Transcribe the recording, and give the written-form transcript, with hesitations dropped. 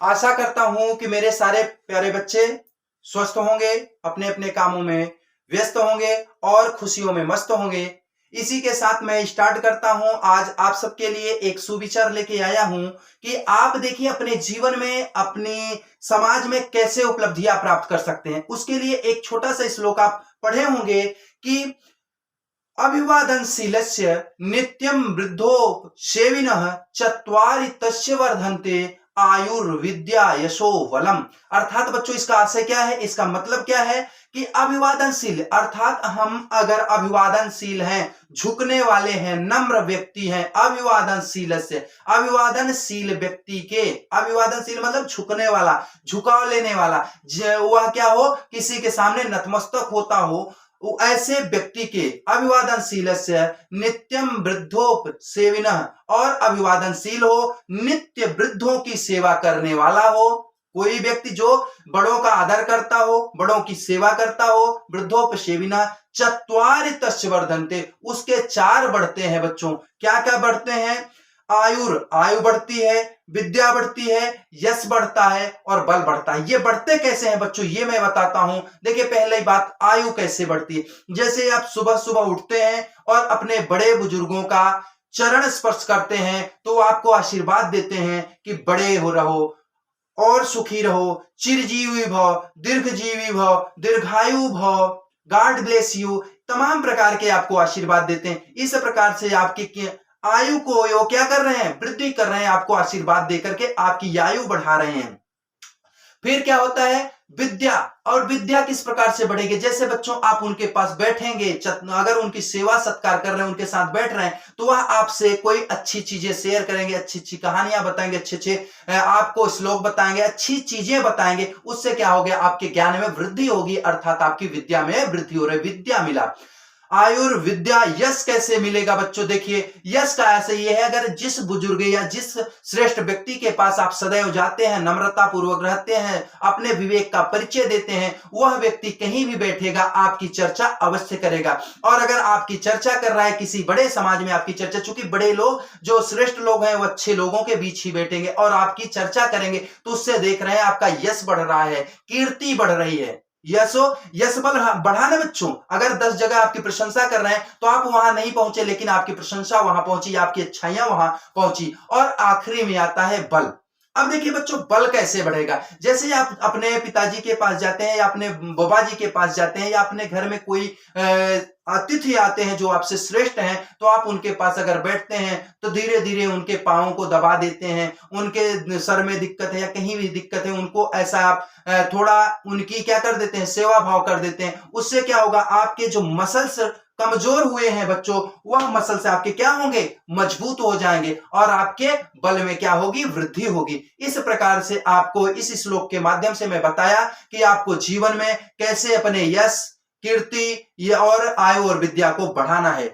आशा करता हूं कि मेरे सारे प्यारे बच्चे स्वस्थ होंगे, अपने अपने कामों में व्यस्त होंगे और खुशियों में मस्त होंगे। इसी के साथ मैं स्टार्ट करता हूं। आज आप सबके लिए एक सुविचार लेके आया हूं कि आप देखिए अपने जीवन में, अपने समाज में कैसे उपलब्धियां प्राप्त कर सकते हैं। उसके लिए एक छोटा सा श्लोक आप पढ़े होंगे कि अभिवादनशीलस्य नित्यं वृद्धोपसेविनः चत्वारि तस्य वर्धन्ते आयुर्विद्या यशो बलम। अर्थात बच्चों इसका आशय क्या है, इसका मतलब क्या है कि अभिवादनशील अर्थात हम अगर अभिवादनशील हैं, झुकने वाले हैं, नम्र व्यक्ति हैं, अभिवादनशील से अभिवादनशील व्यक्ति के, अभिवादनशील मतलब झुकने वाला, झुकाव लेने वाला, वह क्या हो, किसी के सामने नतमस्तक होता हो, ऐसे व्यक्ति के अभिवादनशील से नित्यम वृद्धोपसेविनः, और अभिवादनशील हो, नित्य वृद्धों की सेवा करने वाला हो। कोई व्यक्ति जो बड़ों का आदर करता हो, बड़ों की सेवा करता हो, वृद्धोपसेविनः चत्वारि तस्य वर्धन्ते, उसके चार बढ़ते हैं बच्चों। क्या क्या बढ़ते हैं? आयु बढ़ती है, विद्या बढ़ती है, यश बढ़ता है और बल बढ़ता है। ये बढ़ते कैसे हैं बच्चों, ये मैं बताता हूं। देखिए पहले बात, आयु कैसे बढ़ती है। जैसे आप सुबह सुबह उठते हैं और अपने बड़े बुजुर्गों का चरण स्पर्श करते हैं तो आपको आशीर्वाद देते हैं कि बड़े हो रहो और सुखी रहो, चिरजीवी भव, दीर्घजीवी भव, दीर्घायु भव, गॉड ब्लेस यू, तमाम प्रकार के आपको आशीर्वाद देते हैं। इस प्रकार से आपकी आयु को वो क्या कर रहे हैं, वृद्धि कर रहे हैं, आपको आशीर्वाद देकर के आपकी आयु बढ़ा रहे हैं। फिर क्या होता है, विद्या। और विद्या किस प्रकार से बढ़ेगी? जैसे बच्चों आप उनके पास बैठेंगे, अगर उनकी सेवा सत्कार कर रहे हैं, उनके साथ बैठ रहे हैं, तो वह आपसे कोई अच्छी चीजें शेयर करेंगे, अच्छी अच्छी कहानियां बताएंगे, अच्छे अच्छे आपको श्लोक बताएंगे, अच्छी चीजें बताएंगे। उससे क्या हो गया, आपके ज्ञान में वृद्धि होगी, अर्थात आपकी विद्या में वृद्धि हो रही, विद्या मिला। आयुर्विद्या, यश कैसे मिलेगा बच्चों? देखिए यश का ऐसे ये है, अगर जिस बुजुर्ग या जिस श्रेष्ठ व्यक्ति के पास आप सदैव जाते हैं, नम्रता पूर्वक रहते हैं, अपने विवेक का परिचय देते हैं, वह व्यक्ति कहीं भी बैठेगा आपकी चर्चा अवश्य करेगा। और अगर आपकी चर्चा कर रहा है किसी बड़े समाज में, आपकी चर्चा, चूंकि बड़े लोग जो श्रेष्ठ लोग हैं वो अच्छे लोगों के बीच ही बैठेंगे और आपकी चर्चा करेंगे, तो उससे देख रहे हैं आपका यश बढ़ रहा है, कीर्ति बढ़ रही है। यश बल बढ़ा ना बच्चों। अगर 10 जगह आपकी प्रशंसा कर रहे हैं तो आप वहां नहीं पहुंचे, लेकिन आपकी प्रशंसा वहां पहुंची, आपकी अच्छाइयां वहां पहुंची। और आखिरी में आता है बल। अब देखिए बच्चों बल कैसे बढ़ेगा। जैसे आप अपने पिताजी के पास जाते हैं या अपने बाबा जी के पास जाते हैं या अपने घर में कोई अतिथि आते हैं जो आपसे श्रेष्ठ हैं, तो आप उनके पास अगर बैठते हैं तो धीरे धीरे उनके पांवों को दबा देते हैं। उनके सर में दिक्कत है या कहीं भी दिक्कत है, उनको ऐसा आप थोड़ा उनकी क्या कर देते हैं, सेवा भाव कर देते हैं। उससे क्या होगा, आपके जो मसल्स कमजोर हुए हैं बच्चों, वह मसल से आपके क्या होंगे, मजबूत हो जाएंगे और आपके बल में क्या होगी, वृद्धि होगी। इस प्रकार से आपको इस श्लोक के माध्यम से मैं बताया कि आपको जीवन में कैसे अपने यश, कीर्ति और आयु और विद्या को बढ़ाना है।